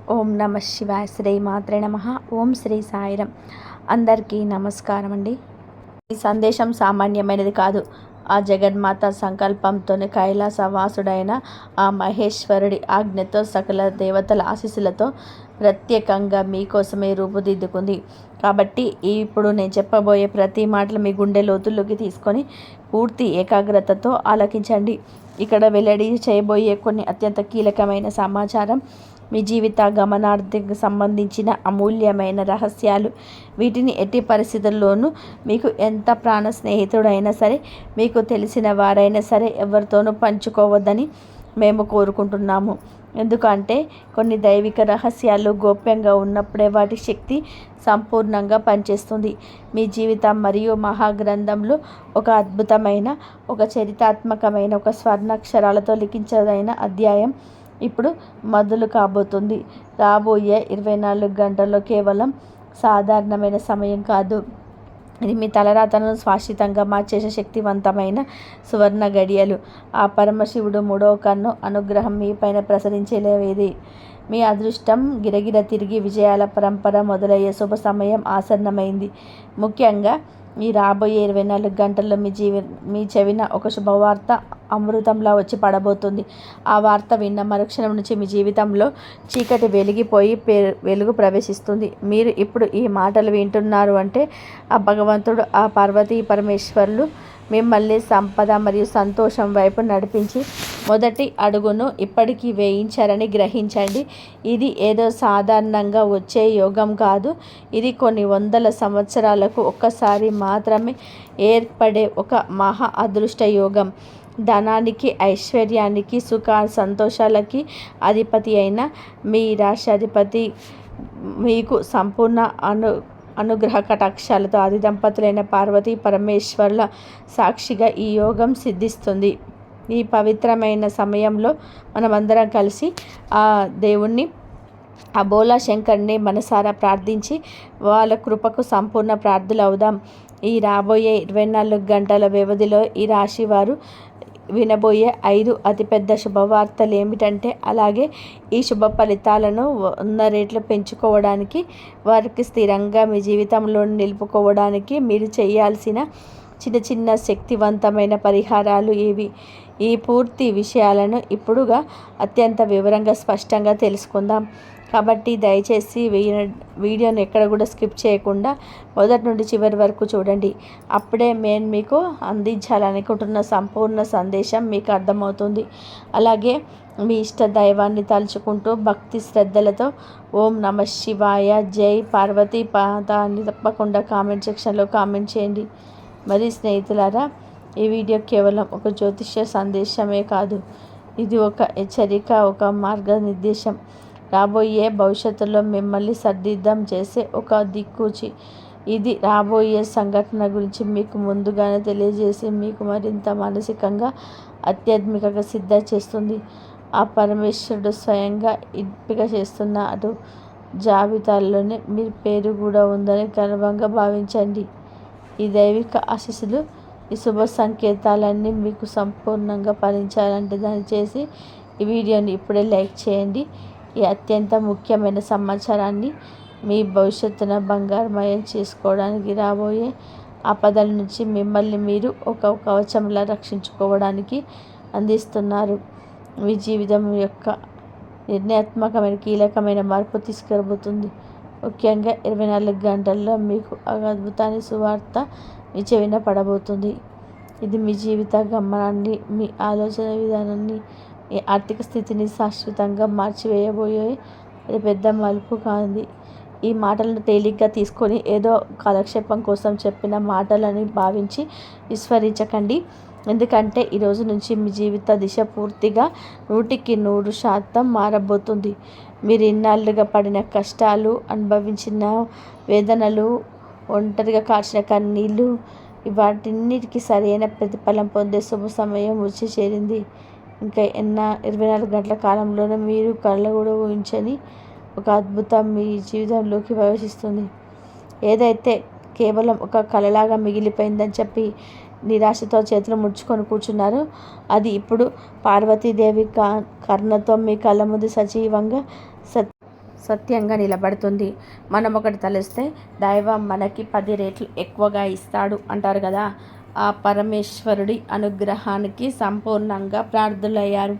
ఓం నమ శివాయ. శ్రీ మాత్రే నమ. ఓం శ్రీ సాయిరం. అందరికీ నమస్కారం అండి. ఈ సందేశం సామాన్యమైనది కాదు. ఆ జగన్మాత సంకల్పంతోనే కైలాసవాసుడైన ఆ మహేశ్వరుడి ఆజ్ఞతో సకల దేవతల ఆశీస్సులతో ప్రత్యేకంగా మీకోసమే రూపుదిద్దుకుంది. కాబట్టి ఇప్పుడు నేను చెప్పబోయే ప్రతి మాటలు మీ గుండె లోతుల్లోకి తీసుకొని పూర్తి ఏకాగ్రతతో ఆలకించండి. ఇక్కడ వెల్లడి చేయబోయే కొన్ని అత్యంత కీలకమైన సమాచారం మీ జీవిత గమనార్థకు సంబంధించిన అమూల్యమైన రహస్యాలు. వీటిని ఎట్టి పరిస్థితుల్లోనూ మీకు ఎంత ప్రాణ స్నేహితుడైనా సరే, మీకు తెలిసిన వారైనా సరే ఎవరితోనూ పంచుకోవద్దని మేము కోరుకుంటున్నాము. ఎందుకంటే కొన్ని దైవిక రహస్యాలు గోప్యంగా ఉన్నప్పుడే వాటి శక్తి సంపూర్ణంగా పనిచేస్తుంది. మీ జీవితం మరియు మహాగ్రంథంలో ఒక అద్భుతమైన, ఒక చరిత్రాత్మకమైన, ఒక స్వర్ణాక్షరాలతో లిఖించదైన అధ్యాయం ఇప్పుడు మొదలు కాబోతుంది. రాబోయే 24 గంటల్లో కేవలం సాధారణమైన సమయం కాదు. ఇది మీ తలరాతను శాశ్వతంగా మార్చేసే శక్తివంతమైన సువర్ణ గడియలు. ఆ పరమశివుడు మూడవ కన్ను అనుగ్రహం మీపైన ప్రసరించేది. మీ అదృష్టం గిరగిర తిరిగి విజయాల పరంపర మొదలయ్యే శుభ సమయం ఆసన్నమైంది. ముఖ్యంగా ఈ రాబోయే 24 గంటల్లో మీ చెవిన ఒక శుభవార్త అమృతంలా వచ్చి పడబోతుంది. ఆ వార్త విన్న మరుక్షణం నుంచి మీ జీవితంలో చీకటి వెలిగిపోయి వెలుగు ప్రవేశిస్తుంది. మీరు ఇప్పుడు ఈ మాటలు వింటున్నారు అంటే ఆ భగవంతుడు, ఆ పార్వతీ పరమేశ్వరులు మిమ్మల్ని సంపద మరియు సంతోషం వైపు నడిపించి మొదటి అడుగును ఇప్పటికీ వేయించారని గ్రహించండి. ఇది ఏదో సాధారణంగా వచ్చే యోగం కాదు. ఇది కొన్ని వందల సంవత్సరాలకు ఒక్కసారి మాత్రమే ఏర్పడే ఒక మహా అదృష్ట యోగం. ధనానికి, ఐశ్వర్యానికి, సుఖ సంతోషాలకి అధిపతి అయిన మీ రాష్ట్రాధిపతి మీకు సంపూర్ణ అనుగ్రహ కటాక్షాలతో ఆది దంపతులైన పార్వతీ పరమేశ్వర్ల సాక్షిగా ఈ యోగం సిద్ధిస్తుంది. ఈ పవిత్రమైన సమయంలో మనమందరం కలిసి ఆ దేవుణ్ణి, ఆ బోలా శంకర్ని మనసారా ప్రార్థించి వాళ్ళ కృపకు సంపూర్ణ ప్రార్థులు అవుదాం. ఈ రాబోయే 24 గంటల వ్యవధిలో ఈ రాశి వారు వినబోయే 5 అతిపెద్ద శుభవార్తలు ఏమిటంటే, అలాగే ఈ శుభ ఫలితాలను 100 రెట్లు పెంచుకోవడానికి, వారికి స్థిరంగా మీ జీవితంలో నిలుపుకోవడానికి మీరు చేయాల్సిన చిన్న చిన్న శక్తివంతమైన పరిహారాలు ఇవి. ఈ పూర్తి విషయాలను ఇప్పుడుగా అత్యంత వివరంగా స్పష్టంగా తెలుసుకుందాం. కాబట్టి దయచేసి వీడియోని ఎక్కడ కూడా స్కిప్ చేయకుండా మొదటి నుండి చివరి వరకు చూడండి. అప్పుడే నేను మీకు అందించాలనుకుంటున్న సంపూర్ణ సందేశం మీకు అర్థమవుతుంది. అలాగే మీ ఇష్ట దైవాన్ని తలుచుకుంటూ భక్తి శ్రద్ధలతో ఓం నమ శివాయ, జై పార్వతీ పాత అని తప్పకుండా కామెంట్ సెక్షన్లో కామెంట్ చేయండి. మరి స్నేహితులారా, ఈ వీడియో కేవలం ఒక జ్యోతిష్య సందేశమే కాదు. ఇది ఒక హెచ్చరిక, ఒక మార్గనిర్దేశం. రాబోయే భవిష్యత్తులో మిమ్మల్ని సర్దిద్దం చేసే ఒక దిక్కుచి. ఇది రాబోయే సంఘటన గురించి మీకు ముందుగానే తెలియజేసి మీకు మరింత మానసికంగా, ఆధ్యాత్మికంగా సిద్ధ చేస్తుంది. ఆ పరమేశ్వరుడు స్వయంగా ఎంపిక చేస్తున్న అటు జాబితాల్లోనే మీ పేరు కూడా ఉందని గర్వంగా భావించండి. ఈ దైవిక ఆశీస్సులు, ఈ శుభ సంకేతాలన్నీ మీకు సంపూర్ణంగా ఫలించాలంటే దయచేసి ఈ వీడియోని ఇప్పుడే లైక్ చేయండి. ఈ అత్యంత ముఖ్యమైన సమాచారాన్ని మీ భవిష్యత్తున బంగారమయం చేసుకోవడానికి, రాబోయే ఆపదల నుంచి మిమ్మల్ని మీరు ఒక కవచంలా రక్షించుకోవడానికి అందిస్తున్నారు. మీ జీవితం యొక్క నిర్ణయాత్మకమైన, కీలకమైన మార్పు తీసుకురాబోతుంది. ముఖ్యంగా 24 గంటల్లో మీకు అద్భుతాన్ని సువార్త మీ చెవిన పడబోతుంది. ఇది మీ జీవిత గమనాన్ని, మీ ఆలోచన విధానాన్ని, మీ ఆర్థిక స్థితిని శాశ్వతంగా మార్చివేయబోయే అది పెద్ద మలుపు కాదు. ఈ మాటలను తేలిగ్గా తీసుకొని ఏదో కాలక్షేపం కోసం చెప్పిన మాటలని భావించి విస్మరించకండి. ఎందుకంటే ఈరోజు నుంచి మీ జీవిత దిశ పూర్తిగా 100% మారబోతుంది. మీరు ఇన్నాళ్ళుగా పడిన కష్టాలు, అనుభవించిన వేదనలు, ఒంటరిగా కార్చిన కన్నీళ్ళు, వాటిన్నిటికీ సరైన ప్రతిఫలం పొందే శుభ సమయం వచ్చి చేరింది. ఇంకా 24 గంటల కాలంలోనే మీరు కళ్ళ కూడా ఊహించని ఒక అద్భుతం మీ జీవితంలోకి ప్రవేశిస్తుంది. ఏదైతే కేవలం ఒక కలలాగా మిగిలిపోయిందని చెప్పి నిరాశతో చేతులు ముడుచుకొని కూర్చున్నారో, అది ఇప్పుడు పార్వతీదేవి కర్ణతో మీ కళ్ళ ముందు సజీవంగా సత్యంగా నిలబడుతుంది. మనం ఒకటి తలిస్తే దైవం మనకి 10 రెట్లు ఎక్కువగా ఇస్తాడు అంటారు కదా. ఆ పరమేశ్వరుడి అనుగ్రహానికి సంపూర్ణంగా ప్రార్థులయ్యారు.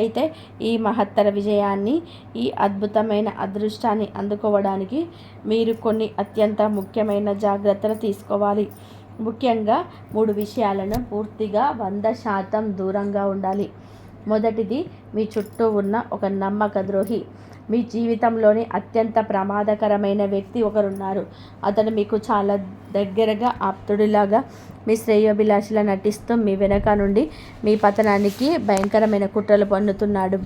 అయితే ఈ మహత్తర విజయాన్ని, ఈ అద్భుతమైన అదృష్టాన్ని అందుకోవడానికి మీరు కొన్ని అత్యంత ముఖ్యమైన జాగ్రత్తలు తీసుకోవాలి. ముఖ్యంగా 3 విషయాలను పూర్తిగా 100% దూరంగా ఉండాలి. మొదటిది, మీ చుట్టూ ఉన్న ఒక నమ్మక ద్రోహి. మీ జీవితంలోని అత్యంత ప్రమాదకరమైన వ్యక్తి ఒకరున్నారు. అతను మీకు చాలా దగ్గరగా ఆప్తుడిలాగా, మీ శ్రేయోభిలాషిలా నటిస్తూ మీ వెనక నుండి మీ పతనానికి భయంకరమైన కుట్రలు పన్నుతున్నాడు.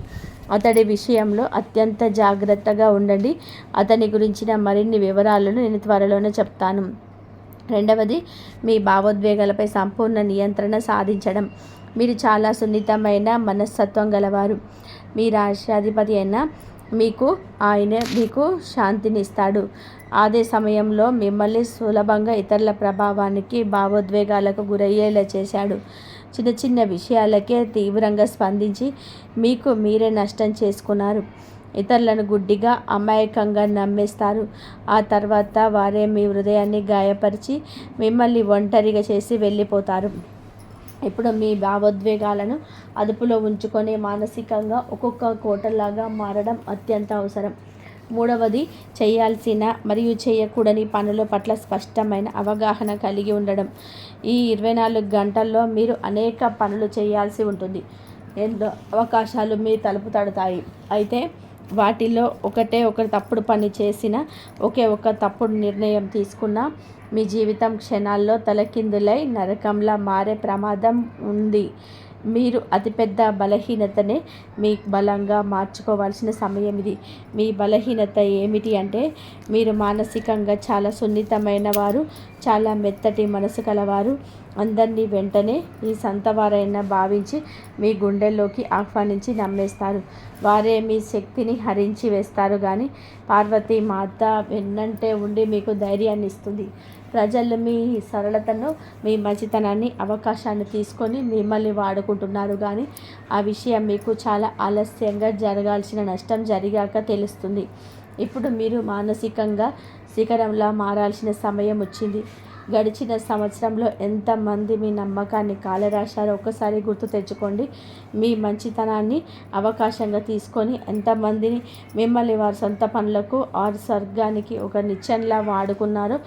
అతడి విషయంలో అత్యంత జాగ్రత్తగా ఉండండి. అతని గురించిన మరిన్ని వివరాలను నేను త్వరలోనే చెప్తాను. రెండవది, మీ భావోద్వేగాలపై సంపూర్ణ నియంత్రణ సాధించడం. మీరు చాలా సున్నితమైన మనస్తత్వం గలవారు. మీ రాష్ట్రాధిపతి అయిన ఆయన మీకు శాంతినిస్తాడు. అదే సమయంలో మిమ్మల్ని సులభంగా ఇతరుల ప్రభావానికి, భావోద్వేగాలకు గురయ్యేలా చేశాడు. చిన్న చిన్న విషయాలకే తీవ్రంగా స్పందించి మీకు మీరే నష్టం చేసుకున్నారు. ఇతరులను గుడ్డిగా, అమాయకంగా నమ్మేస్తారు. ఆ తర్వాత వారే మీ హృదయాన్ని గాయపరిచి మిమ్మల్ని ఒంటరిగా చేసి వెళ్ళిపోతారు. ఇప్పుడు మీ భావోద్వేగాలను అదుపులో ఉంచుకొని మానసికంగా ఒక్కొక్క కోటలాగా మారడం అత్యంత అవసరం. మూడవది, చేయాల్సిన మరియు చేయకూడని పనుల పట్ల స్పష్టమైన అవగాహన కలిగి ఉండడం. ఈ 24 గంటల్లో మీరు అనేక పనులు చేయాల్సి ఉంటుంది. ఎన్నో అవకాశాలు మీ తలుపు తడతాయి. అయితే వాటిలో ఒక తప్పుడు పని చేసిన, ఒక తప్పుడు నిర్ణయం తీసుకున్నా మీ జీవితం క్షణాల్లో తలకిందులై నరకంలా మారే ప్రమాదం ఉంది. మీరు అతిపెద్ద బలహీనతనే మీ బలంగా మార్చుకోవాల్సిన సమయం ఇది. మీ బలహీనత ఏమిటి అంటే, మీరు మానసికంగా చాలా సున్నితమైన వారు, చాలా మెత్తటి మనసు కలవారు. అందరినీ వెంటనే ఈ సంతవారైనా భావించి మీ గుండెల్లోకి ఆహ్వానించి నమ్మేస్తారు. వారే మీ శక్తిని హరించి వేస్తారు. కానీ పార్వతీ మాత వెన్నంటే ఉండి మీకు ధైర్యాన్ని ఇస్తుంది. ప్రజలు మీ సరళతను, మీ మంచితనాన్ని అవకాశాన్ని తీసుకొని మిమ్మల్ని వాడుకుంటున్నారు. కానీ ఆ విషయం మీకు చాలా ఆలస్యంగా జరగాల్సిన నష్టం జరిగాక తెలుస్తుంది. ఇప్పుడు మీరు మానసికంగా శిఖరంలా మారాల్సిన సమయం వచ్చింది. గడిచిన సంవత్సరంలో ఎంతమంది మీ నమ్మకాన్ని కాలరాశారో ఒక్కసారి గుర్తు తెచ్చుకోండి. మీ మంచితనాన్ని అవకాశంగా తీసుకొని ఎంతమందిని మిమ్మల్ని వారి సొంత పనులకు స్వర్గానికి ఒక నిచ్చెనలా వాడుకున్నారో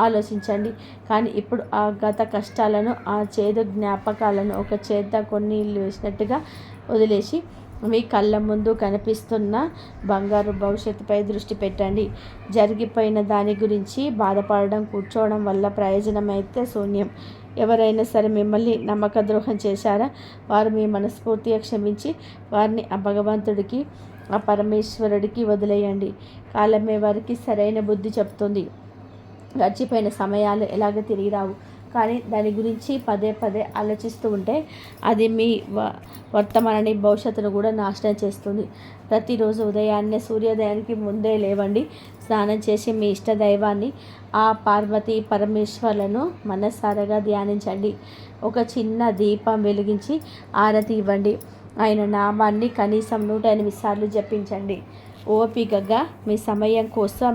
ఆలోచించండి. కానీ ఇప్పుడు ఆ గత కష్టాలను, ఆ చేదు జ్ఞాపకాలను ఒక చేత కొన్ని వేసినట్టుగా వదిలేసి మీ కళ్ళ ముందు కనిపిస్తున్న బంగారు భవిష్యత్తుపై దృష్టి పెట్టండి. జరిగిపోయిన దాని గురించి బాధపడడం, కూర్చోవడం వల్ల ప్రయోజనం అయితే శూన్యం. ఎవరైనా సరే మిమ్మల్ని నమ్మక ద్రోహం చేశారా? వారు మీ మనస్ఫూర్తిగా క్షమించి వారిని ఆ భగవంతుడికి, ఆ పరమేశ్వరుడికి వదిలేయండి. కాలమే వారికి సరైన బుద్ధి చెప్తుంది. గడిచిపోయిన సమయాలు ఎలాగ తిరిగి రావు. కానీ దాని గురించి పదే పదే ఆలోచిస్తూ ఉంటే అది మీ వర్తమానాన్ని, భవిష్యత్తును కూడా నాశనం చేస్తుంది. ప్రతిరోజు ఉదయాన్నే సూర్యోదయానికి ముందే లేవండి. స్నానం చేసి మీ ఇష్ట దైవాన్ని, ఆ పార్వతీ పరమేశ్వర్లను మనసారాగా ధ్యానించండి. ఒక చిన్న దీపం వెలిగించి ఆరతి ఇవ్వండి. ఆయన నామాన్ని కనీసం 108 సార్లు జపించండి. ఓపికగా మీ సమయం కోసం,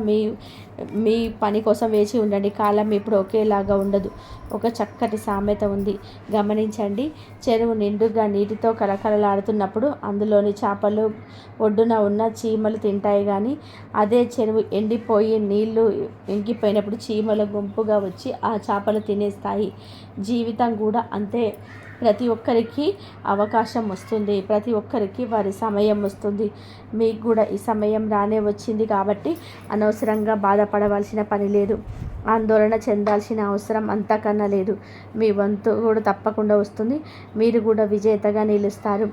మీ పని కోసం వేచి ఉండండి. కాలం ఇప్పుడు ఒకేలాగా ఉండదు. ఒక చక్కటి సామెత ఉంది, గమనించండి. చెరువు నిండుగా నీటితో కలకలలాడుతున్నప్పుడు అందులోని చేపలు ఒడ్డున ఉన్న చీమలు తింటాయి. కానీ అదే చెరువు ఎండిపోయి నీళ్లు ఇంకిపోయినప్పుడు చీమల గుంపుగా వచ్చి ఆ చేపలు తినేస్తాయి. జీవితం కూడా అంతే. ప్రతి ఒక్కరికి అవకాశం వస్తుంది. ప్రతి ఒక్కరికి వారి సమయం వస్తుంది. మీకు కూడా ఈ సమయం రానే వచ్చింది. కాబట్టి అనవసరంగా బాధపడవలసిన పని లేదు. ఆందోళన చెందాల్సిన అవసరం అంతకన్నా లేదు. మీ వంతు కూడా తప్పకుండా వస్తుంది. మీరు కూడా విజేతగా నిలుస్తారు.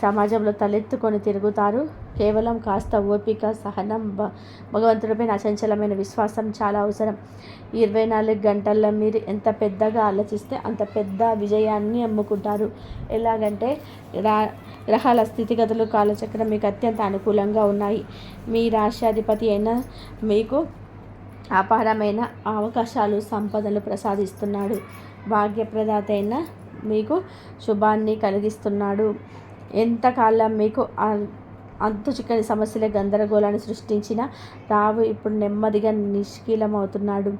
సమాజంలో తలెత్తుకొని తిరుగుతారు. కేవలం కాస్త ఓపిక, సహనం, భగవంతుడిపైన అచంచలమైన విశ్వాసం చాలా అవసరం. 24 గంటల్లో మీరు ఎంత పెద్దగా ఆలోచిస్తే అంత పెద్ద విజయాన్ని అమ్ముకుంటారు. ఎలాగంటే గ్రహాల స్థితిగతులు, కాలచక్రం మీకు అత్యంత అనుకూలంగా ఉన్నాయి. మీ రాష్ట్రాధిపతి అయిన మీకు అపారమైన అవకాశాలు, సంపదలు ప్రసాదిస్తున్నాడు. భాగ్యప్రదాత అయిన మీకు శుభాన్ని కలిగిస్తున్నాడు. ఎంతకాలం మీకు అంతు చిక్కని సమస్యలే గందరగోళాన్ని సృష్టించిన రావు ఇప్పుడు నెమ్మదిగా నిష్కీలమవుతున్నాడు.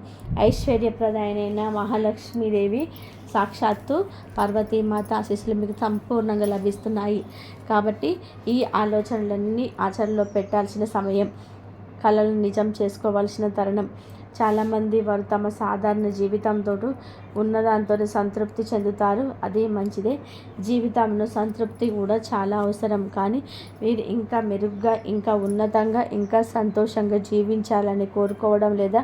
ఐశ్వర్యప్రదాయనైన మహాలక్ష్మీదేవి సాక్షాత్తు పార్వతీమాత ఆశీస్సులు మీకు సంపూర్ణంగా లభిస్తున్నాయి. కాబట్టి ఈ ఆలోచనలన్నీ ఆచరణలో పెట్టాల్సిన సమయం, కలలను నిజం చేసుకోవాల్సిన తరుణం. చాలామంది వారు తమ సాధారణ జీవితంతో ఉన్నదాంతో సంతృప్తి చెందుతారు. అది మంచిదే. జీవితంలో సంతృప్తి కూడా చాలా అవసరం. కానీ మీరు ఇంకా మెరుగ్గా, ఇంకా ఉన్నతంగా, ఇంకా సంతోషంగా జీవించాలని కోరుకోవడం లేదా?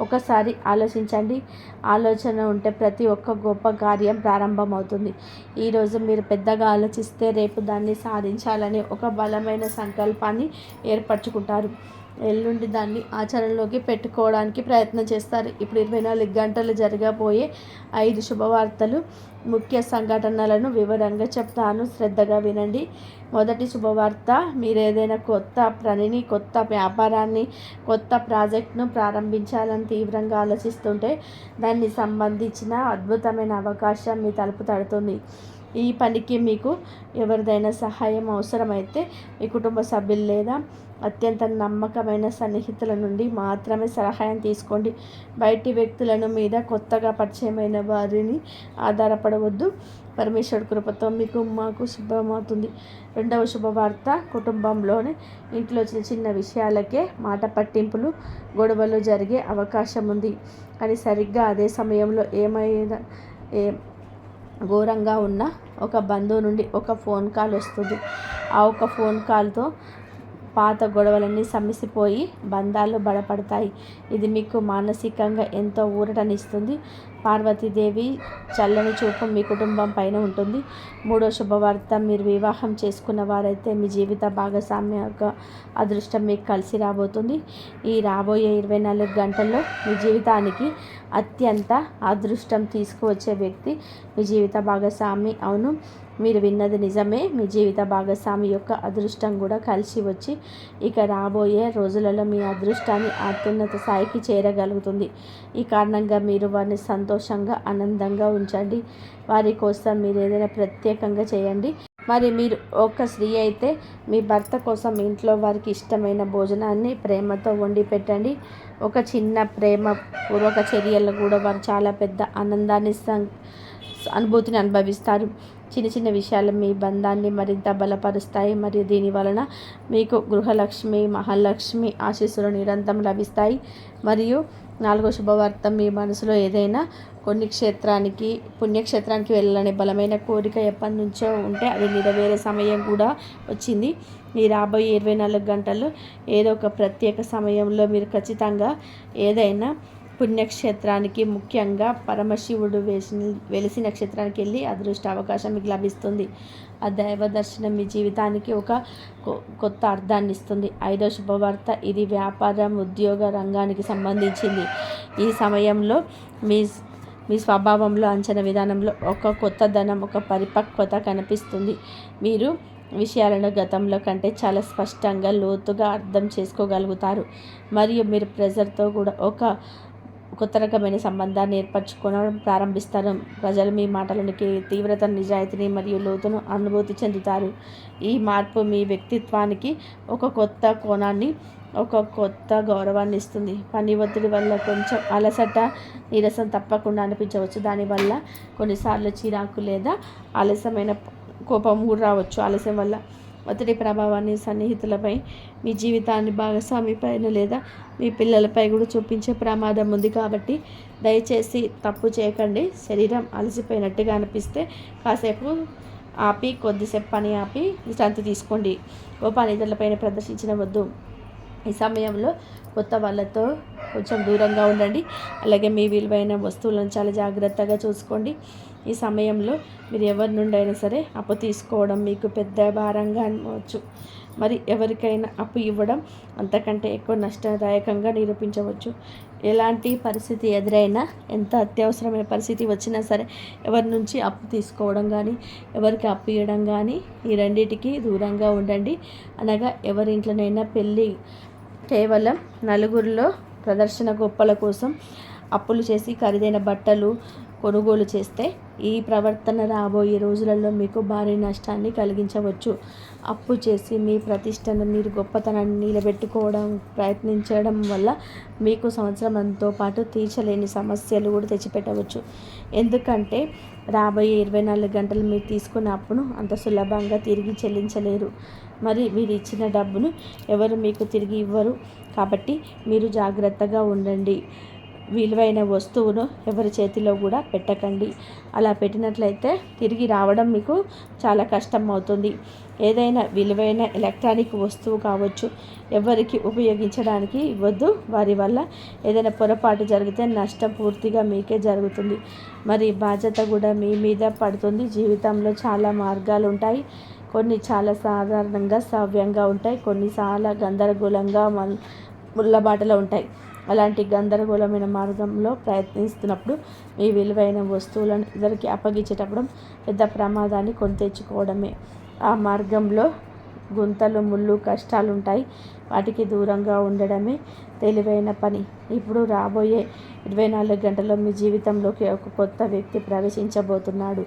ఒకసారి ఆలోచించండి. ఆలోచన ఉంటే ప్రతి ఒక్క గొప్ప కార్యం ప్రారంభమవుతుంది. ఈరోజు మీరు పెద్దగా ఆలోచిస్తే రేపు దాన్ని సాధించాలని ఒక బలమైన సంకల్పాన్ని ఏర్పరచుకుంటారు. ఎల్లుండి దాన్ని ఆచరణలోకి పెట్టుకోవడానికి ప్రయత్నం చేస్తారు. ఇప్పుడు 24 గంటలు జరగబోయే 5 శుభవార్తలు, ముఖ్య సంఘటనలను వివరంగా చెప్తాను. శ్రద్ధగా వినండి. మొదటి శుభవార్త, మీరు ఏదైనా కొత్త పనిని, కొత్త వ్యాపారాన్ని, కొత్త ప్రాజెక్ట్ను ప్రారంభించాలని తీవ్రంగా ఆలోచిస్తుంటే దానికి సంబంధించిన అద్భుతమైన అవకాశం మీ తలుపు తడుతుంది. ఈ పనికి మీకు ఎవరిదైనా సహాయం అవసరమైతే మీ కుటుంబ సభ్యులు లేదా అత్యంత నమ్మకమైన సన్నిహితుల నుండి మాత్రమే సహాయం తీసుకోండి. బయటి వ్యక్తులను మీద కొత్తగా పరిచయమైన వారిని ఆధారపడవద్దు. పరమేశ్వరుడి కృపతో మాకు శుభమవుతుంది. రెండవ శుభవార్త, కుటుంబంలోని ఇంట్లో చిన్న చిన్న విషయాలకే మాట పట్టింపులు, గొడవలు జరిగే అవకాశం ఉంది. కానీ సరిగ్గా అదే సమయంలో ఏమైనా ఘోరంగా ఉన్న ఒక బంధువు నుండి ఒక ఫోన్ కాల్ వస్తుంది. ఆ ఒక ఫోన్ కాల్తో పాత గొడవలన్నీ సమసిపోయి బంధాలు బలపడతాయి. ఇది మీకు మానసికంగా ఎంతో ఊరటనిస్తుంది. పార్వతీదేవి చల్లని చూపు మీ కుటుంబం పైన ఉంటుంది. మూడో శుభవార్త, మీరు వివాహం చేసుకున్న వారైతే మీ జీవిత భాగస్వామ్య అదృష్టం మీకు కలిసి రాబోతుంది. ఈ రాబోయే 24 గంటల్లో మీ జీవితానికి అత్యంత అదృష్టం తీసుకువచ్చే వ్యక్తి మీ జీవిత భాగస్వామి. అవును, మీరు విన్నది నిజమే. మీ జీవిత భాగస్వామి యొక్క అదృష్టం కూడా కలిసి వచ్చి ఇక రాబోయే రోజులలో మీ అదృష్టాన్ని అత్యున్నత స్థాయికి చేరగలుగుతుంది. ఈ కారణంగా మీరు వారిని సంతోషంగా, ఆనందంగా ఉంచండి. వారి కోసం మీరు ఏదైనా ప్రత్యేకంగా చేయండి. మరి మీరు ఒక స్త్రీ అయితే మీ భర్త కోసం ఇంట్లో వారికి ఇష్టమైన భోజనాన్ని ప్రేమతో వండి పెట్టండి. ఒక చిన్న ప్రేమపూర్వక చర్యలు కూడా వారు చాలా పెద్ద ఆనందాన్ని, అనుభూతిని అనుభవిస్తారు. చిన్న చిన్న విషయాలు మీ బంధాన్ని మరింత బలపరుస్తాయి. మరియు దీని వలన మీకు గృహలక్ష్మి, మహాలక్ష్మి ఆశీస్సులు నిరంతరం లభిస్తాయి. మరియు నాలుగో శుభవార్త, మీ మనసులో ఏదైనా పుణ్యక్షేత్రానికి వెళ్ళాలనే బలమైన కోరిక ఎప్పటి నుంచో ఉంటే అది నెరవేరే సమయం కూడా వచ్చింది. ఈ రాబోయే 24 గంటల్లో ఏదో ఒక ప్రత్యేక సమయంలో మీరు ఖచ్చితంగా ఏదైనా పుణ్యక్షేత్రానికి, ముఖ్యంగా పరమశివుడు వెలిసిన క్షేత్రానికి వెళ్ళి అదృష్ట అవకాశం మీకు లభిస్తుంది. ఆ దైవ దర్శనం మీ జీవితానికి ఒక కొత్త అర్థాన్ని ఇస్తుంది. ఐదో శుభవార్త, ఇది వ్యాపారం, ఉద్యోగ రంగానికి సంబంధించింది. ఈ సమయంలో మీ స్వభావంలో, అంచనా విధానంలో ఒక కొత్త ధనం, ఒక పరిపక్వత కనిపిస్తుంది. మీరు విషయాలను గతంలో కంటే చాలా స్పష్టంగా, లోతుగా అర్థం చేసుకోగలుగుతారు. మరియు మీరు ప్రెజర్తో కూడా ఒక కొత్త రకమైన సంబంధాన్ని ఏర్పరచుకోవడం ప్రారంభిస్తారు. ప్రజలు మీ మాటలకి తీవ్రత, నిజాయితీని మరియు లోతును అనుభూతి చెందుతారు. ఈ మార్పు మీ వ్యక్తిత్వానికి ఒక కొత్త కోణాన్ని, ఒక కొత్త గౌరవాన్ని ఇస్తుంది. పని ఒత్తిడి వల్ల కొంచెం అలసట, నీరసం తప్పకుండా అనిపించవచ్చు. దానివల్ల కొన్నిసార్లు చిరాకు లేదా ఆలస్యమైన కోపం కూడా రావచ్చు. ఆలస్యం వల్ల ఒత్తిడి ప్రభావాన్ని సన్నిహితులపై, మీ జీవితాన్ని భాగస్వామి పైన లేదా మీ పిల్లలపై కూడా చూపించే ప్రమాదం ఉంది. కాబట్టి దయచేసి తప్పు చేయకండి. శరీరం అలసిపోయినట్టుగా అనిపిస్తే కాసేపు ఆపి, కొద్దిసేపు పని ఆపి విశ్రాంతి తీసుకోండి. కోపాన్ని ఇతరులపైన ప్రదర్శించవద్దు. ఈ సమయంలో కొత్త వాళ్ళతో కొంచెం దూరంగా ఉండండి. అలాగే మీ విలువైన వస్తువులను చాలా జాగ్రత్తగా చూసుకోండి. ఈ సమయంలో మీరు ఎవరి నుండి అయినా సరే అప్పు తీసుకోవడం మీకు పెద్ద భారంగా అనిపించవచ్చు. మరి ఎవరికైనా అప్పు ఇవ్వడం అంతకంటే ఎక్కువ నష్టదాయకంగా నిరూపించవచ్చు. ఎలాంటి పరిస్థితి ఎదురైనా, ఎంత అత్యవసరమైన పరిస్థితి వచ్చినా సరే ఎవరి నుంచి అప్పు తీసుకోవడం కానీ, ఎవరికి అప్పు ఇవ్వడం కానీ, ఈ రెండింటికి దూరంగా ఉండండి. అనగా ఎవరింట్లోనైనా పెళ్ళి కేవలం నలుగురిలో ప్రదర్శన గొప్పల కోసం అప్పులు చేసి ఖరీదైన బట్టలు, కొనుగోలు చేస్తే ఈ ప్రవర్తన రాబోయే రోజులలో మీకు భారీ నష్టాన్ని కలిగించవచ్చు. అప్పు చేసి మీ ప్రతిష్టను, మీరు గొప్పతనాన్ని నిలబెట్టుకోవడం ప్రయత్నించడం వల్ల మీకు సంవత్సరంతో పాటు తీర్చలేని సమస్యలు కూడా తెచ్చిపెట్టవచ్చు. ఎందుకంటే రాబోయే 24 గంటలు మీరు తీసుకున్న అప్పును అంత సులభంగా తిరిగి చెల్లించలేరు. మరి మీరు ఇచ్చిన డబ్బును ఎవరు మీకు తిరిగి ఇవ్వరు. కాబట్టి మీరు జాగ్రత్తగా ఉండండి. విలువైన వస్తువును ఎవరి చేతిలో కూడా పెట్టకండి. అలా పెట్టినట్లయితే తిరిగి రావడం మీకు చాలా కష్టం అవుతుంది. ఏదైనా విలువైన ఎలక్ట్రానిక్ వస్తువు కావచ్చు, ఎవరికి ఉపయోగించడానికి ఇవ్వద్దు. వారి వల్ల ఏదైనా పొరపాటు జరిగితే నష్టం పూర్తిగా మీకే జరుగుతుంది. మరి బాధ్యత కూడా మీ మీద పడుతుంది. జీవితంలో చాలా మార్గాలు ఉంటాయి. కొన్ని చాలా సాధారణంగా సవ్యంగా ఉంటాయి, కొన్ని చాలా గందరగోళంగా ముళ్ళబాటలో ఉంటాయి. అలాంటి గందరగోళమైన మార్గంలో ప్రయత్నిస్తున్నప్పుడు మీ విలువైన వస్తువులను ఇద్దరికి అప్పగించేటప్పుడు పెద్ద ప్రమాదాన్ని కొని తెచ్చుకోవడమే. ఆ మార్గంలో గుంతలు, ముళ్ళు, కష్టాలు ఉంటాయి. వాటికి దూరంగా ఉండడమే తెలివైన పని. ఇప్పుడు రాబోయే 24 గంటల్లో మీ జీవితంలోకి ఒక కొత్త వ్యక్తి ప్రవేశించబోతున్నాడు.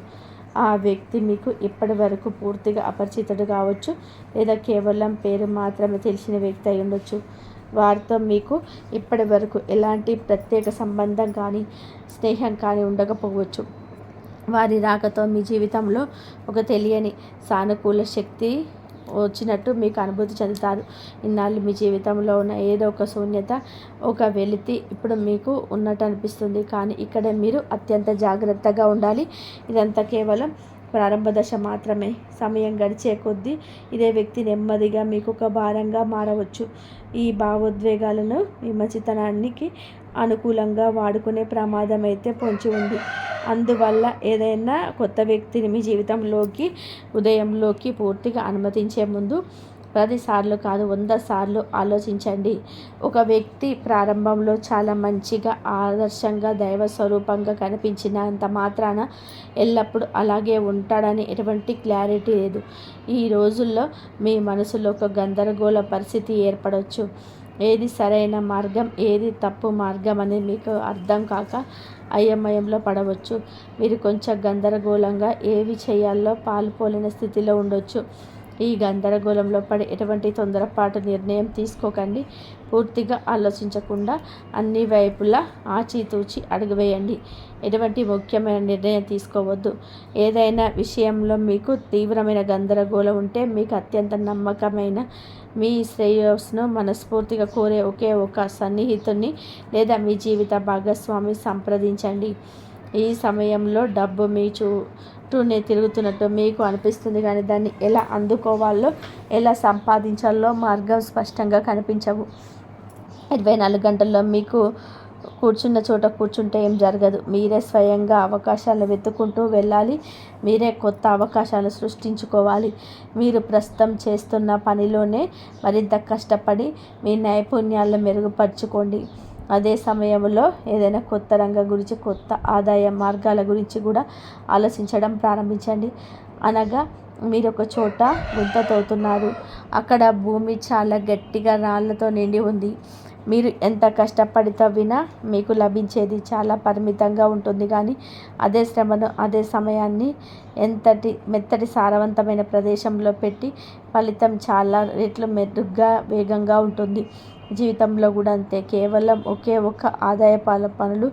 ఆ వ్యక్తి మీకు ఇప్పటి వరకు పూర్తిగా అపరిచితుడు కావచ్చు, లేదా కేవలం పేరు మాత్రమే తెలిసిన వ్యక్తి అయి ఉండొచ్చు. వారితో మీకు ఇప్పటి వరకు ఎలాంటి ప్రత్యేక సంబంధం కానీ, స్నేహం కానీ ఉండకపోవచ్చు. వారి రాకతో మీ జీవితంలో ఒక తెలియని సానుకూల శక్తి వచ్చినట్టు మీకు అనుభూతి చెందుతారు. ఇన్నాళ్ళు మీ జీవితంలో ఉన్న ఏదో ఒక శూన్యత, ఒక వెలితి ఇప్పుడు మీకు ఉన్నట్టు అనిపిస్తుంది. కానీ ఇక్కడ మీరు అత్యంత జాగ్రత్తగా ఉండాలి. ఇదంతా కేవలం ప్రారంభ దశ మాత్రమే. సమయం గడిచే కొద్దీ ఇదే వ్యక్తి నెమ్మదిగా మీకు ఒక భారంగా మారవచ్చు. ఈ భావోద్వేగాలను మీ మంచితనానికి అనుకూలంగా వాడుకునే ప్రమాదం అయితే పొంచి ఉంది. అందువల్ల ఏదైనా కొత్త వ్యక్తిని మీ జీవితంలోకి, ఉదయంలోకి పూర్తిగా అనుమతించే ముందు 10 సార్లు కాదు 100 సార్లు ఆలోచించండి. ఒక వ్యక్తి ప్రారంభంలో చాలా మంచిగా, ఆదర్శంగా, దైవ స్వరూపంగా కనిపించినంత మాత్రాన ఎల్లప్పుడూ అలాగే ఉంటాడని ఎటువంటి క్లారిటీ లేదు. ఈ రోజుల్లో మీ మనసులో ఒక గందరగోళ పరిస్థితి ఏర్పడవచ్చు. ఏది సరైన మార్గం, ఏది తప్పు మార్గం అనేది మీకు అర్థం కాక అయోమయంలో పడవచ్చు. మీరు కొంచెం గందరగోళంగా ఏవి చేయాలో పాలుపోలేని స్థితిలో ఉండొచ్చు. ఈ గందరగోళంలో పడి ఎటువంటి తొందరపాటు నిర్ణయం తీసుకోకండి. పూర్తిగా ఆలోచించకుండా అన్ని వైపులా ఆచితూచి అడుగు వేయండి. ఎటువంటి ముఖ్యమైన నిర్ణయం తీసుకోవద్దు. ఏదైనా విషయంలో మీకు తీవ్రమైన గందరగోళం ఉంటే మీకు అత్యంత నమ్మకమైన, మీ శ్రేయస్సును మనస్ఫూర్తిగా కోరే ఒకే ఒక సన్నిహితుని లేదా మీ జీవిత భాగస్వామి సంప్రదించండి. ఈ సమయంలో డబ్బు మీ చుట్టూనే తిరుగుతున్నట్టు మీకు అనిపిస్తుంది, కానీ దాన్ని ఎలా అందుకోవాలో, ఎలా సంపాదించాలో మార్గం స్పష్టంగా కనిపించవు. 24 గంటల్లో మీకు కూర్చున్న చోట కూర్చుంటే ఏం జరగదు. మీరే స్వయంగా అవకాశాలను వెతుక్కుంటూ వెళ్ళాలి. మీరే కొత్త అవకాశాలు సృష్టించుకోవాలి. మీరు ప్రస్తుతం చేస్తున్న పనిలోనే మరింత కష్టపడి మీ నైపుణ్యాలను మెరుగుపరుచుకోండి. అదే సమయంలో ఏదైనా కొత్త రంగం గురించి, కొత్త ఆదాయ మార్గాల గురించి కూడా ఆలోచించడం ప్రారంభించండి. అనగా మీరు ఒక చోట గుంత తవ్వుతున్నారు. అక్కడ భూమి చాలా గట్టిగా రాళ్లతో నిండి ఉంది. మీరు ఎంత కష్టపడి తవ్వినా మీకు లభించేది చాలా పరిమితంగా ఉంటుంది. కానీ అదే శ్రమను, అదే సమయాన్ని మెత్తటి సారవంతమైన ప్రదేశంలో పెట్టి ఫలితం చాలా రెట్లు మెరుగ్గా, వేగంగా ఉంటుంది. జీవితంలో కూడా అంతే. కేవలం ఒకే ఒక ఆదాయ పనులు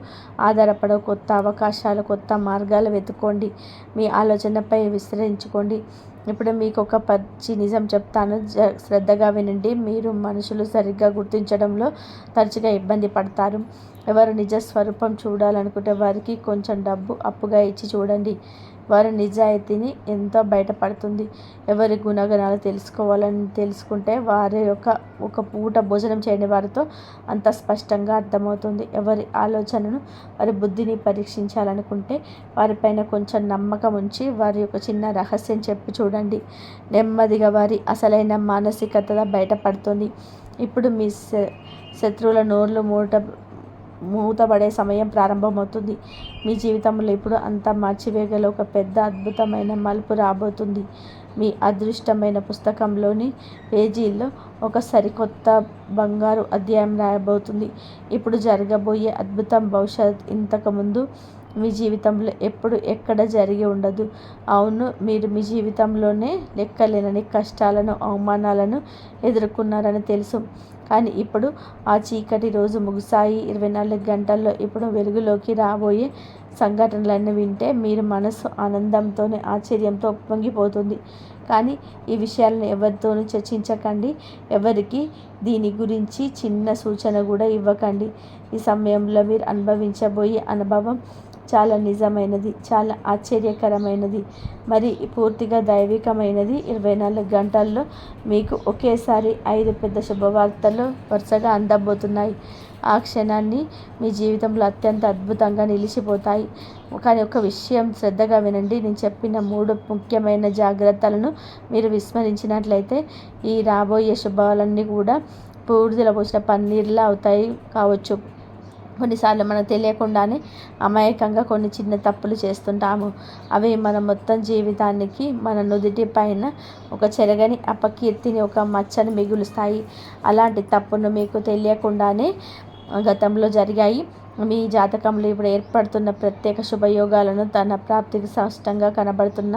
ఆధారపడే కొత్త అవకాశాలు, కొత్త మార్గాలు వెతుక్కోండి. మీ ఆలోచనపై విస్తరించుకోండి. ఇప్పుడు మీకు ఒక పచ్చి నిజం చెప్తాను, శ్రద్ధగా వినండి. మీరు మనుషులు సరిగ్గా గుర్తించడంలో తరచుగా ఇబ్బంది పడతారు. ఎవరు నిజ స్వరూపం చూడాలనుకుంటే వారికి కొంచెం డబ్బు అప్పుగా ఇచ్చి చూడండి. వారి నిజాయితీని ఎంతో బయటపడుతుంది. ఎవరి గుణగణాలు తెలుసుకుంటే వారి ఒక పూట భోజనం చేయని వారితో అంత స్పష్టంగా అర్థమవుతుంది. ఎవరి ఆలోచనను, వారి బుద్ధిని పరీక్షించాలనుకుంటే వారిపైన కొంచెం నమ్మకం ఉంచి వారి యొక్క చిన్న రహస్యం చెప్పి చూడండి. నెమ్మదిగా వారి అసలైన మానసికత బయటపడుతుంది. ఇప్పుడు మీ శత్రువుల నోర్లు మూతపడే సమయం ప్రారంభమవుతుంది. మీ జీవితంలో ఇప్పుడు అంతా మార్చివేయగల ఒక పెద్ద అద్భుతమైన మలుపు రాబోతుంది. మీ అదృష్టమైన పుస్తకంలోని పేజీల్లో ఒక సరికొత్త బంగారు అధ్యాయం రాయబోతుంది. ఇప్పుడు జరగబోయే అద్భుతం బహుశా ఇంతకుముందు మీ జీవితంలో ఎప్పుడు ఎక్కడ జరిగి ఉండదు. అవును, మీరు మీ జీవితంలోనే లెక్కలేనని కష్టాలను, అవమానాలను ఎదుర్కొన్నారని తెలుసు. కానీ ఇప్పుడు ఆ చీకటి రోజు ముగిసాయి. 24 గంటల్లో ఇప్పుడు వెలుగులోకి రాబోయే సంఘటనలన్నీ వింటే మీరు మనసు ఆనందంతోనే, ఆశ్చర్యంతో ఉప్పొంగిపోతుంది. కానీ ఈ విషయాలను ఎవరితోనూ చర్చించకండి. ఎవరికి దీని గురించి చిన్న సూచన కూడా ఇవ్వకండి. ఈ సమయంలో మీరు అనుభవించబోయే అనుభవం చాలా నిజమైనది, చాలా ఆశ్చర్యకరమైనది, మరి పూర్తిగా దైవికమైనది. 24 గంటల్లో మీకు ఒకేసారి 5 పెద్ద శుభవార్తలు వరుసగా అందబోతున్నాయి. ఆ క్షణాన్ని మీ జీవితంలో అత్యంత అద్భుతంగా నిలిచిపోతాయి. కానీ ఒక విషయం శ్రద్ధగా వినండి. నేను చెప్పిన 3 ముఖ్యమైన జాగ్రత్తలను మీరు విస్మరించినట్లయితే ఈ రాబోయే శుభాలన్నీ కూడా బూడిదలో పోసిన పన్నీర్లా అవుతాయి కావచ్చు. కొన్నిసార్లు మనకు తెలియకుండానే అమాయకంగా కొన్ని చిన్న తప్పులు చేస్తుంటాము. అవి మన మొత్తం జీవితానికి, మన నుదుటి పైన ఒక చెరగని అపకీర్తిని, ఒక మచ్చని మిగులుస్తాయి. అలాంటి తప్పును మీకు తెలియకుండానే గతంలో జరిగాయి. మీ జాతకంలో ఇప్పుడు ఏర్పడుతున్న ప్రత్యేక శుభయోగాలను, తన ప్రాప్తికి స్పష్టంగా కనబడుతున్న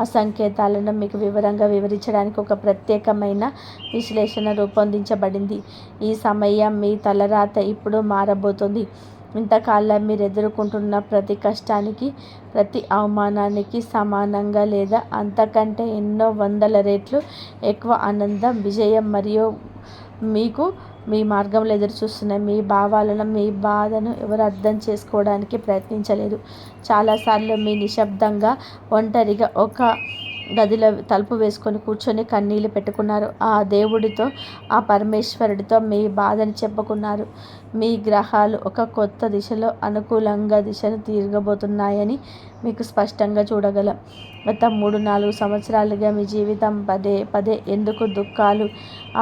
ఆ సంకేతాలను మీకు వివరంగా వివరించడానికి ఒక ప్రత్యేకమైన విశ్లేషణ రూపొందించబడింది. ఈ సమయం మీ తలరాత ఇప్పుడు మారబోతుంది. ఇంతకాలం మీరు ఎదుర్కొంటున్న ప్రతి కష్టానికి, ప్రతి అవమానానికి సమానంగా లేదా అంతకంటే ఎన్నో వందల రెట్లు ఎక్కువ ఆనందం, విజయం మరియు మీకు మీ మార్గంలో ఎదురుచూస్తున్న మీ భావాలను, మీ బాధను ఎవరు అర్థం చేసుకోవడానికి ప్రయత్నించలేదు. చాలాసార్లు మీ నిశ్శబ్దంగా, ఒంటరిగా ఒక గదిలో తలుపు వేసుకొని కూర్చొని కన్నీళ్ళు పెట్టుకున్నారు. ఆ దేవుడితో, ఆ పరమేశ్వరుడితో మీ బాధని చెప్పుకున్నారు. మీ గ్రహాలు ఒక కొత్త దిశలో అనుకూలంగా దిశను తిరగబోతున్నాయని మీకు స్పష్టంగా చూడగలం. గత 3-4 సంవత్సరాలుగా మీ జీవితం పదే పదే ఎందుకు దుఃఖాలు,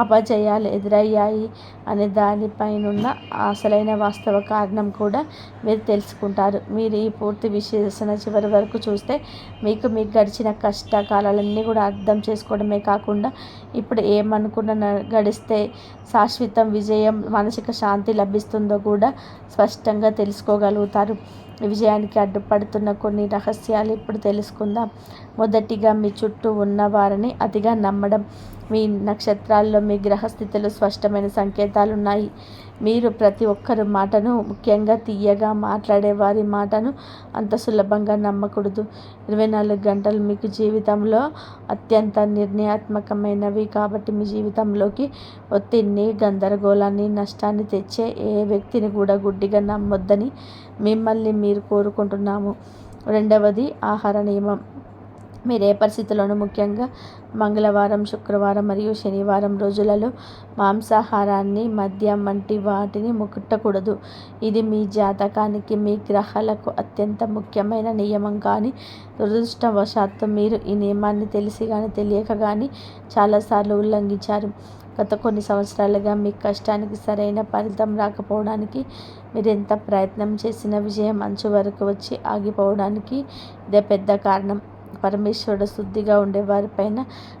అపజయాలు ఎదురయ్యాయి అనే దానిపైనున్న అసలైన వాస్తవ కారణం కూడా మీరు తెలుసుకుంటారు. మీరు ఈ పూర్తి విశ్లేషణ చివరి వరకు చూస్తే మీకు గడిచిన కష్టకాలాలన్నీ కూడా అర్థం చేసుకోవడమే కాకుండా ఇప్పుడు ఏమనుకున్న గడిస్తే శాశ్వతం విజయం, మానసిక శాంతి లభిస్తుందో కూడా స్పష్టంగా తెలుసుకోగలుగుతారు. ఈ విజయానికి అడ్డుపడుతున్న కొన్ని రహస్యాలు ఇప్పుడు తెలుసుకుందాం. మొదటిగా, మీ చుట్టూ ఉన్న వారిని అతిగా నమ్మడం. మీ నక్షత్రాల్లో, మీ గ్రహస్థితిలో స్పష్టమైన సంకేతాలున్నాయి. మీరు ప్రతి ఒక్కరి మాటను, ముఖ్యంగా తీయగా మాట్లాడే వారి మాటను అంత సులభంగా నమ్మకూడదు. 24 గంటలు మీకు జీవితంలో అత్యంత నిర్ణయాత్మకమైనవి కాబట్టి మీ జీవితంలోకి ఒత్తిడిని, గందరగోళాన్ని, నష్టాన్ని తెచ్చే ఏ వ్యక్తిని కూడా గుడ్డిగా నమ్మొద్దని మిమ్మల్ని మీరు కోరుకుంటున్నాము. రెండవది, ఆహార నియమం. మీరు ఏ పరిస్థితుల్లోనూ, ముఖ్యంగా మంగళవారం, శుక్రవారం మరియు శనివారం రోజులలో మాంసాహారాన్ని, మద్యం వంటి వాటిని ముట్టకూడదు. ఇది మీ జాతకానికి, మీ గ్రహాలకు అత్యంత ముఖ్యమైన నియమం. కానీ దురదృష్టవశాత్తు మీరు ఈ నియమాన్ని తెలిసి కానీ తెలియక కానీ చాలాసార్లు ఉల్లంఘించారు. గత కొన్ని సంవత్సరాలుగా మీ కష్టానికి సరైన ఫలితం రాకపోవడానికి, మీరు ఎంత ప్రయత్నం చేసినా విజయం అంచు వరకు వచ్చి ఆగిపోవడానికి ఇదే పెద్ద కారణం. పరమేశ్వరుడు శుద్ధిగా ఉండేవారిపైన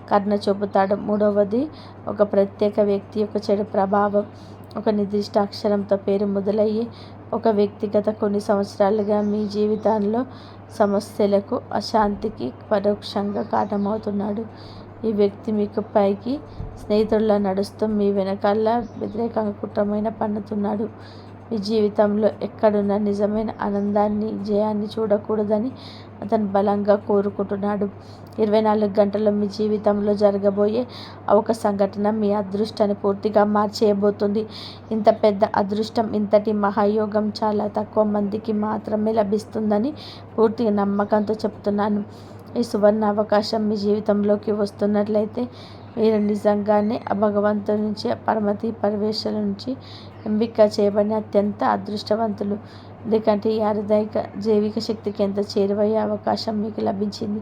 కరుణ చూపుతాడు. మూడవది, ఒక ప్రత్యేక వ్యక్తి యొక్క చెడు ప్రభావం. ఒక నిర్దిష్ట అక్షరంతో పేరు మొదలయ్యే ఒక వ్యక్తి గత కొన్ని సంవత్సరాలుగా మీ జీవితంలో సమస్యలకు, అశాంతికి పరోక్షంగా కారణమవుతున్నాడు. ఈ వ్యక్తి మీకు పైకి స్నేహితుడిలా నడుస్తూ మీ వెనకాల వ్యతిరేకంగా కుట్రమైన పన్నుతున్నాడు. మీ జీవితంలో ఎక్కడున్న నిజమైన ఆనందాన్ని, జయాన్ని చూడకూడదని అతను బలంగా కోరుకుంటున్నాడు. 24 గంటల్లో మీ జీవితంలో జరగబోయే ఒక సంఘటన మీ అదృష్టాన్ని పూర్తిగా మార్చేయబోతుంది. ఇంత పెద్ద అదృష్టం, ఇంతటి మహాయోగం చాలా తక్కువ మందికి మాత్రమే లభిస్తుందని పూర్తిగా నమ్మకంతో చెప్తున్నాను. ఈ సువర్ణ అవకాశం మీ జీవితంలోకి వస్తున్నట్లయితే మీరు నిజంగానే ఆ భగవంతుడి నుంచి, పరమతి పరమేశ్వరు నుంచి ఎంపిక చేయబడిన అత్యంత అదృష్టవంతులు. ఎందుకంటే ఈ అరుదైన జైవిక శక్తికి ఎంత చేరువయ్యే అవకాశం మీకు లభించింది.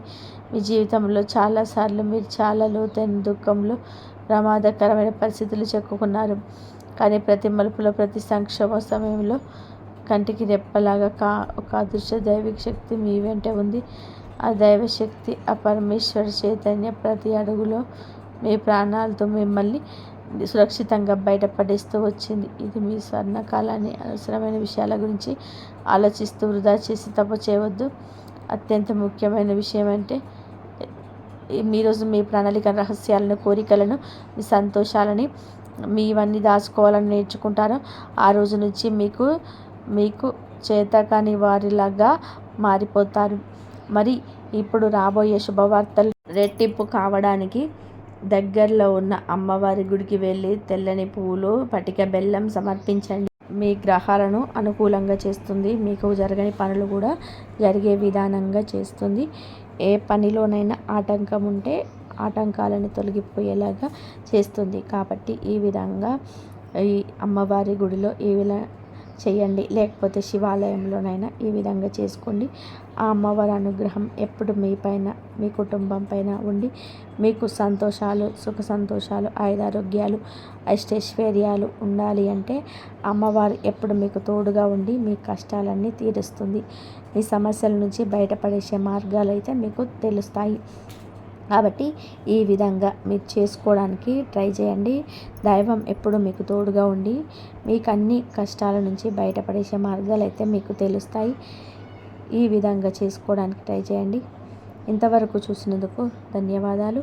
మీ జీవితంలో చాలాసార్లు మీరు చాలా లోతైన దుఃఖంలో, ప్రమాదకరమైన పరిస్థితులు చెక్కుకున్నారు. కానీ ప్రతి మలుపులో, ప్రతి సంక్షోభ సమయంలో కంటికి రెప్పలాగా ఒక అదృశ్య దైవిక శక్తి మీ వెంట ఉంది. ఆ దైవశక్తి, ఆ పరమేశ్వర చైతన్య ప్రతి అడుగులో మీ ప్రాణాలతో మిమ్మల్ని సురక్షితంగా బయటపడేస్తూ వచ్చింది. ఇది మీ స్వర్ణకాలాన్ని అనవసరమైన విషయాల గురించి ఆలోచిస్తూ వృధా చేసి తప్పు చేయవద్దు. అత్యంత ముఖ్యమైన విషయం అంటే ఈరోజు మీ ప్రణాళిక రహస్యాలను, కోరికలను, మీ సంతోషాలని ఇవన్నీ దాచుకోవాలని నేర్చుకుంటారో ఆ రోజు నుంచి మీకు చేతకాని వారిలాగా మారిపోతారు. మరి ఇప్పుడు రాబోయే శుభవార్తలు రెట్టింపు కావడానికి దగ్గరలో ఉన్న అమ్మవారి గుడికి వెళ్ళి తెల్లని పువ్వులు, పటిక బెల్లం సమర్పించండి. మీ గ్రహాలను అనుకూలంగా చేస్తుంది. మీకు జరగని పనులు కూడా జరిగే విధానంగా చేస్తుంది. ఏ పనిలోనైనా ఆటంకం ఉంటే ఆటంకాలను తొలగిపోయేలాగా చేస్తుంది. కాబట్టి ఈ విధంగా ఈ అమ్మవారి గుడిలో చేయండి, లేకపోతే శివాలయంలోనైనా ఈ విధంగా చేసుకోండి. ఆ అమ్మవారి అనుగ్రహం ఎప్పుడు మీపైన, మీ కుటుంబం పైన ఉండి మీకు సంతోషాలు, సుఖ సంతోషాలు, ఆయురారోగ్యాలు, అష్టైశ్వర్యాలు ఉండాలి అంటే అమ్మవారు ఎప్పుడు మీకు తోడుగా ఉండి మీ కష్టాలన్నీ తీరుస్తుంది. మీ సమస్యల నుంచి బయటపడేసే మార్గాలు అయితే మీకు తెలుస్తాయి. కాబట్టి ఈ విధంగా మీరు చేసుకోవడానికి ట్రై చేయండి. దైవం ఎప్పుడు మీకు తోడుగా ఉండి మీకు అన్ని కష్టాల నుంచి బయటపడేసే మార్గాలు అయితే మీకు తెలుస్తాయి. ఈ విధంగా చేసుకోవడానికి ట్రై చేయండి. ఇంతవరకు చూసినందుకు ధన్యవాదాలు.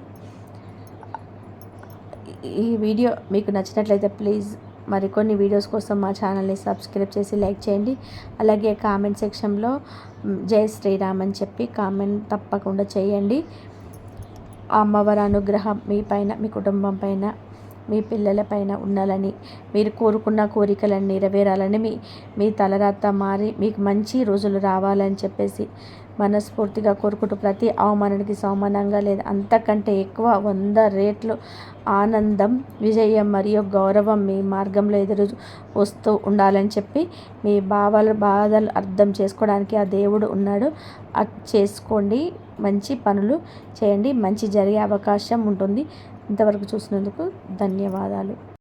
ఈ వీడియో మీకు నచ్చినట్లయితే ప్లీజ్ మరికొన్ని వీడియోస్ కోసం మా ఛానల్ని సబ్స్క్రైబ్ చేసి లైక్ చేయండి. అలాగే కామెంట్ సెక్షన్లో జై శ్రీరామ్ అని చెప్పి కామెంట్ తప్పకుండా చేయండి. ఆ అమ్మవారి అనుగ్రహం మీ పైన, మీ కుటుంబం పైన, మీ పిల్లల పైన ఉండాలని, మీరు కోరుకున్న కోరికలను నెరవేరాలని, మీ తలరాత మారి మీకు మంచి రోజులు రావాలని చెప్పేసి మనస్ఫూర్తిగా కోరుకుంటూ ప్రతి అవమానానికి సమానంగా లేదా అంతకంటే ఎక్కువ 100 రెట్లు ఆనందం, విజయం మరియు గౌరవం మీ మార్గంలో ఎదురు వస్తూ ఉండాలని చెప్పి మీ బాధలు అర్థం చేసుకోవడానికి ఆ దేవుడు ఉన్నాడు. అది చేసుకోండి, మంచి పనులు చేయండి, మంచి జరిగే అవకాశం ఉంటుంది. ఇంతవరకు చూసినందుకు ధన్యవాదాలు.